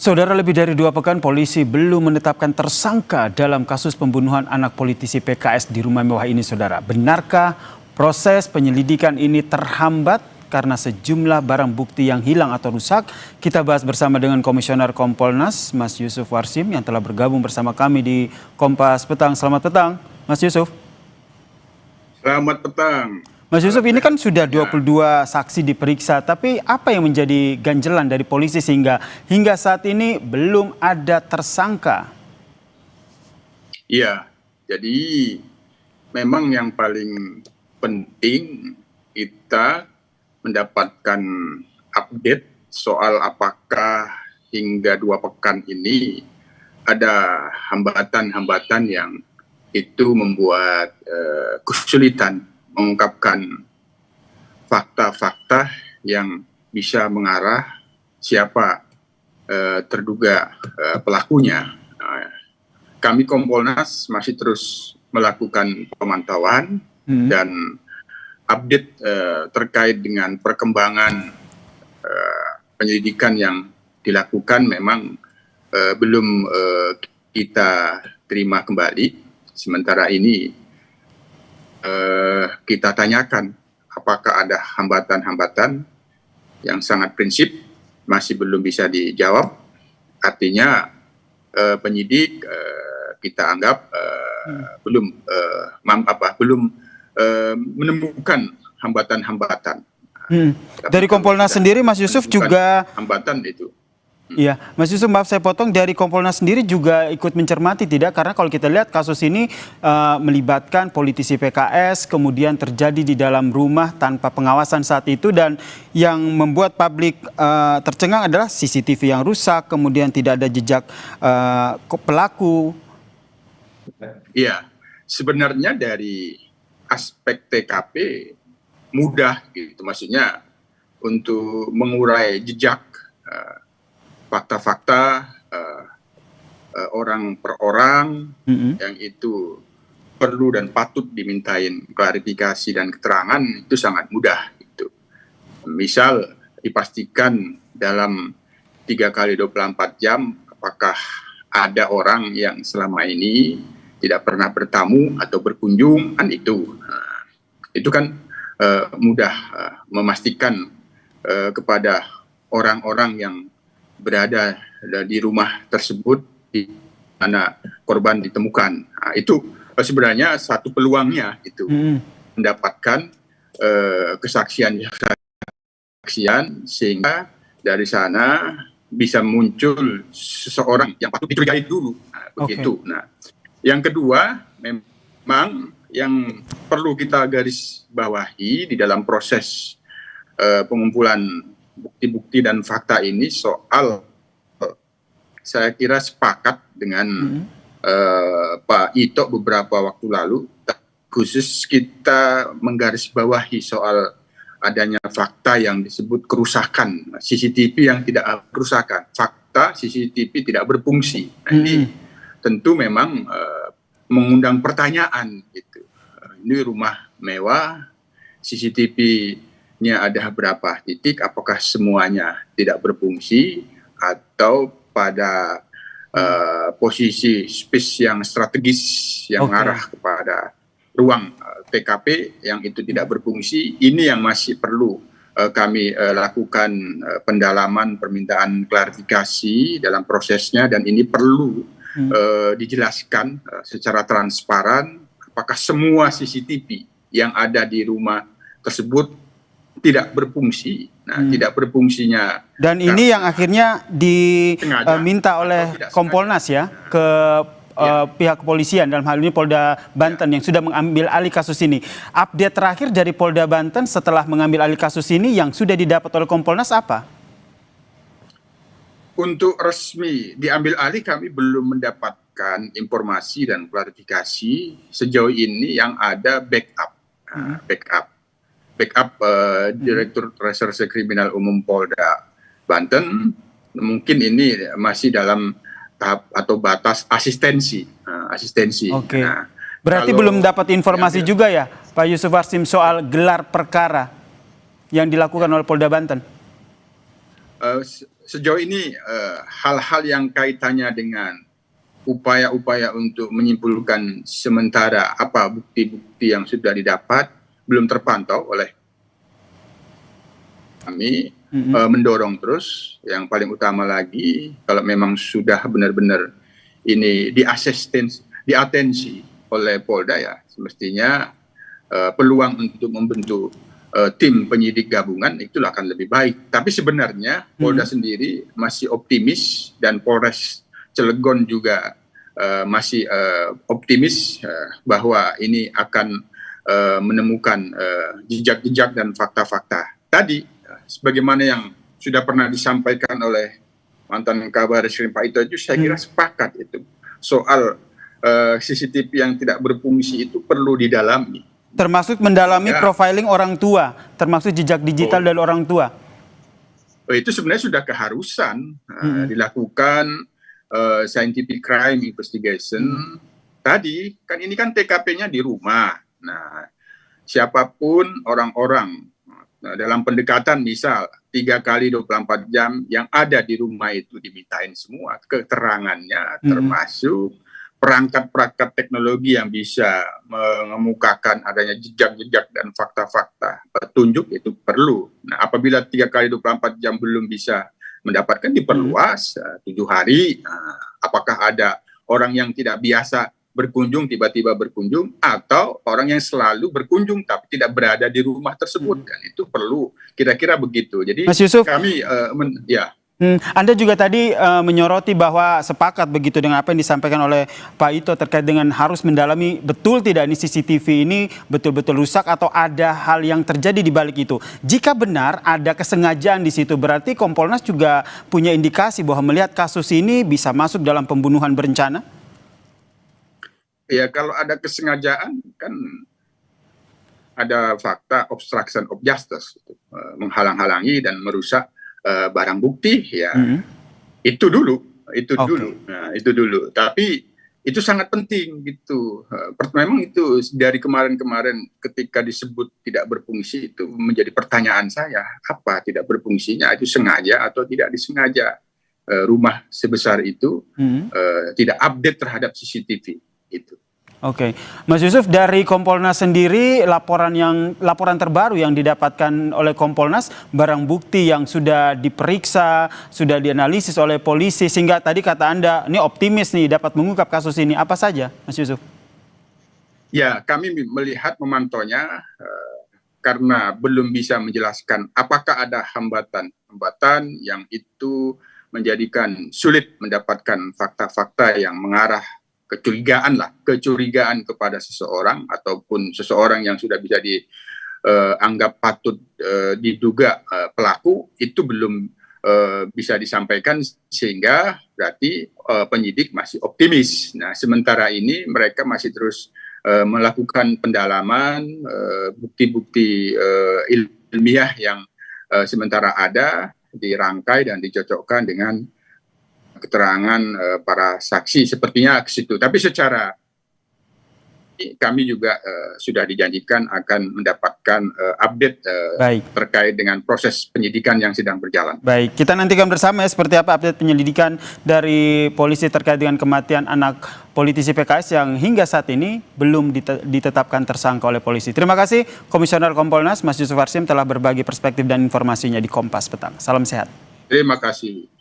Saudara, lebih dari 2 pekan polisi belum menetapkan tersangka dalam kasus pembunuhan anak politisi PKS di rumah mewah ini, saudara. Benarkah proses penyelidikan ini terhambat karena sejumlah barang bukti yang hilang atau rusak? Kita bahas bersama dengan Komisioner Kompolnas, Mas Yusuf Warsim, yang telah bergabung bersama kami di Kompas Petang. Selamat petang, Mas Yusuf. Selamat petang. Mas Yusuf, ini kan sudah 22 saksi diperiksa, tapi apa yang menjadi ganjelan dari polisi sehingga hingga saat ini belum ada tersangka? Iya, jadi memang yang paling penting kita mendapatkan update soal apakah hingga 2 pekan ini ada hambatan-hambatan yang itu membuat kesulitan mengungkapkan fakta-fakta yang bisa mengarah siapa terduga pelakunya. Kami Kompolnas masih terus melakukan pemantauan dan update terkait dengan perkembangan penyelidikan yang dilakukan memang belum kita terima kembali. Sementara ini kita tanyakan apakah ada hambatan-hambatan yang sangat prinsip masih belum bisa dijawab. Artinya penyidik kita anggap belum menemukan hambatan-hambatan. Dari Kompolnas sendiri, Mas Yusuf, juga hambatan itu. Iya, Mas Yusuf, maaf saya potong, dari Kompolnas sendiri juga ikut mencermati tidak? Karena kalau kita lihat kasus ini melibatkan politisi PKS, kemudian terjadi di dalam rumah tanpa pengawasan saat itu, dan yang membuat publik tercengang adalah CCTV yang rusak, kemudian tidak ada jejak pelaku. Iya, sebenarnya dari aspek TKP mudah gitu, maksudnya untuk mengurai jejak fakta-fakta orang per orang yang itu perlu dan patut dimintain klarifikasi dan keterangan itu sangat mudah gitu. Misal dipastikan dalam 3 kali 24 jam apakah ada orang yang selama ini tidak pernah bertamu atau berkunjung, kan itu. Itu kan mudah memastikan kepada orang-orang yang berada di rumah tersebut di mana korban ditemukan. Nah, itu sebenarnya satu peluangnya itu mendapatkan kesaksian sehingga dari sana bisa muncul seseorang yang patut dicurigai dulu. Nah, begitu. Nah, yang kedua memang yang perlu kita garis bawahi di dalam proses pengumpulan bukti-bukti dan fakta ini soal, saya kira sepakat dengan Pak Ito beberapa waktu lalu, khusus kita menggarisbawahi soal adanya fakta yang disebut kerusakan CCTV yang tidak kerusakan, fakta CCTV tidak berfungsi. Nah, ini tentu memang mengundang pertanyaan gitu. Ini rumah mewah, CCTV-nya ada berapa titik, apakah semuanya tidak berfungsi atau pada posisi space yang strategis yang mengarah kepada ruang TKP yang itu tidak berfungsi. Ini yang masih perlu kami lakukan pendalaman, permintaan klarifikasi dalam prosesnya, dan ini perlu dijelaskan secara transparan apakah semua CCTV yang ada di rumah tersebut tidak berfungsi. Nah, tidak berfungsinya. Dan ini yang akhirnya diminta oleh Kompolnas ya ke pihak kepolisian, dalam hal ini Polda Banten yang sudah mengambil alih kasus ini. Update terakhir dari Polda Banten setelah mengambil alih kasus ini yang sudah didapat oleh Kompolnas apa? Untuk resmi diambil alih kami belum mendapatkan informasi dan klarifikasi. Sejauh ini yang ada backup. Direktur Reserse Kriminal Umum Polda Banten, mungkin ini masih dalam tahap atau batas asistensi. Oke. Nah, berarti belum dapat informasi juga ya Pak Yusuf Warsim soal gelar perkara yang dilakukan oleh Polda Banten? sejauh ini hal-hal yang kaitannya dengan upaya-upaya untuk menyimpulkan sementara apa bukti-bukti yang sudah didapat belum terpantau oleh kami. Mendorong terus, yang paling utama lagi kalau memang sudah benar-benar ini diatensi oleh Polda, ya semestinya peluang untuk membentuk tim penyidik gabungan itulah akan lebih baik. Tapi sebenarnya Polda sendiri masih optimis dan Polres Cilegon juga masih optimis bahwa ini akan menemukan jejak-jejak dan fakta-fakta. Tadi, sebagaimana yang sudah pernah disampaikan oleh mantan Kabareskrim Pak Ito itu, saya kira sepakat itu. Soal CCTV yang tidak berfungsi itu perlu didalami. Termasuk mendalami profiling orang tua, termasuk jejak digital dari orang tua. Itu sebenarnya sudah keharusan dilakukan scientific crime investigation. Tadi kan ini kan TKP-nya di rumah. Nah, siapapun orang-orang dalam pendekatan misal 3 kali 24 jam yang ada di rumah itu dimintain semua keterangannya, termasuk perangkat-perangkat teknologi yang bisa mengemukakan adanya jejak-jejak dan fakta-fakta petunjuk itu perlu. Nah, apabila 3 kali 24 jam belum bisa mendapatkan, diperluas 7 hari. Nah, apakah ada orang yang tidak biasa berkunjung tiba-tiba berkunjung, atau orang yang selalu berkunjung tapi tidak berada di rumah tersebut, kan itu perlu kira-kira begitu. Jadi Mas Yusuf, kami Anda juga tadi menyoroti bahwa sepakat begitu dengan apa yang disampaikan oleh Pak Ito terkait dengan harus mendalami betul tidak ini CCTV ini betul-betul rusak atau ada hal yang terjadi di balik itu. Jika benar ada kesengajaan di situ, berarti Kompolnas juga punya indikasi bahwa melihat kasus ini bisa masuk dalam pembunuhan berencana? Ya, kalau ada kesengajaan kan ada fakta obstruction of justice, menghalang-halangi dan merusak barang bukti, ya. Itu dulu. Nah, itu dulu. Tapi itu sangat penting gitu. Memang itu dari kemarin-kemarin ketika disebut tidak berfungsi itu menjadi pertanyaan saya, apa tidak berfungsinya, itu sengaja atau tidak disengaja. Rumah sebesar itu tidak update terhadap CCTV. Oke, Mas Yusuf, dari Kompolnas sendiri laporan terbaru yang didapatkan oleh Kompolnas, barang bukti yang sudah diperiksa, sudah dianalisis oleh polisi sehingga tadi kata Anda ini optimis nih dapat mengungkap kasus ini, apa saja, Mas Yusuf? Ya, kami melihat memantaunya karena belum bisa menjelaskan apakah ada hambatan yang itu menjadikan sulit mendapatkan fakta-fakta yang mengarah kecurigaan kepada seseorang ataupun seseorang yang sudah bisa dianggap patut diduga pelaku, itu belum bisa disampaikan, sehingga berarti penyidik masih optimis. Nah, sementara ini mereka masih terus melakukan pendalaman bukti-bukti ilmiah yang sementara ada, dirangkai dan dicocokkan dengan keterangan para saksi, sepertinya ke situ. Tapi secara kami juga sudah dijanjikan akan mendapatkan update terkait dengan proses penyidikan yang sedang berjalan. Baik, kita nantikan bersama ya seperti apa update penyelidikan dari polisi terkait dengan kematian anak politisi PKS yang hingga saat ini belum ditetapkan tersangka oleh polisi. Terima kasih Komisioner Kompolnas Mas Yusuf Warsim telah berbagi perspektif dan informasinya di Kompas Petang. Salam sehat. Terima kasih.